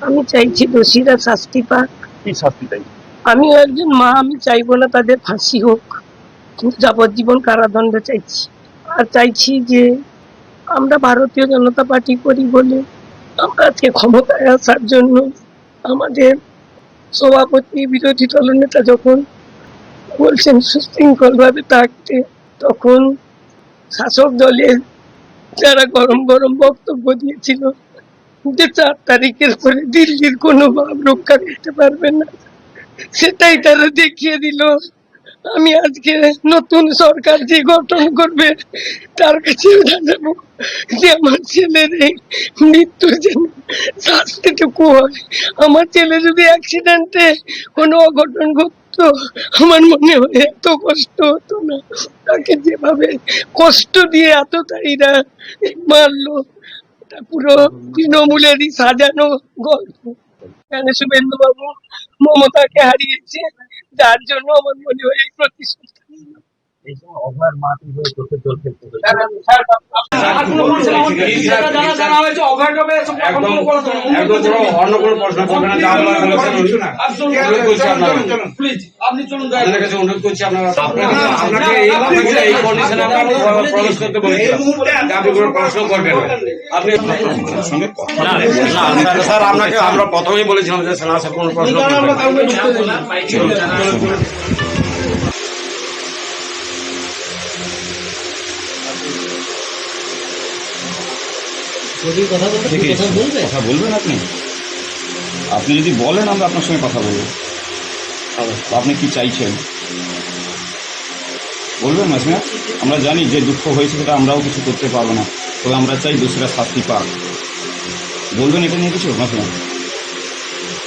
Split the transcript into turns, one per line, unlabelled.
আমি চাইছি দোষীরা শাস্তি পাক।
কি শাস্তি চাই?
আমি একজন মা, আমি চাইবো না তাদের ফাঁসি হোক, কিন্তু যাবজ্জীবন কারাদণ্ড চাইছি। আর চাইছি যে আমরা ভারতীয় জনতা পার্টি করি বলে আমরা আজকে ক্ষমতায় আসার জন্য আমাদের সভাপতি বিরোধী দলনেতা যখন বলছেন সুশৃঙ্খল ভাবে থাকতে, তখন শাসক দলের যারা গরম গরম বক্তব্য দিয়েছিল যে 4 তারিখের পরে দিল্লির কোনো ভাব রক্ষা করতে পারবে না, সেটাই তারা দেখিয়ে দিল। আমি আজকে নতুন সরকার যে গঠন করবে তার কাছে জানাবো যে আমার ছেলের এই মৃত্যুর জন্য শাস্তিটুকু হয়। আমার ছেলে যদি অ্যাক্সিডেন্টে কোনো অঘটন ঘটতো, আমার মনে হয় এত কষ্ট হতো না। তাকে যেভাবে কষ্ট দিয়ে এতটাইরা মারলো, এটা পুরো তৃণমূলেরই সাজানো গল্প। এখানে শুভেন্দু বাবু মমতাকে হারিয়েছে, যার জন্য আমার মনে হয় এই প্রতিশোধ।
এই সময় অভয়ের মা কিভাবে চোখে জল ফেলতে হয়েছে?
অন্য কোনো প্রশ্ন করবে না, যা বলার বলেছেন অনুরোধ করছি আপনার কাছে, অনুরোধ করছি আপনাকে এই কন্ডিশনে প্রবেশ করতে বলেছিলাম, আপনি কোনো প্রশ্ন করবেন না। আপনি স্যার আপনাকে আমরা প্রথমেই বলেছিলাম যে স্যার কোনো প্রশ্ন করবেন না।
কথা বলবেন আপনি? আপনি যদি বলেন আমরা আপনার সঙ্গে কথা বলবো। আপনি কি চাইছেন বলবেন মাসিমা? আমরা জানি যে দুঃখ হয়েছে সেটা আমরাও কিছু করতে পারবো না, তবে আমরা চাই দোষীরা শাস্তি পাক। বলবেন এটা নিয়ে কিছু মাসিমা?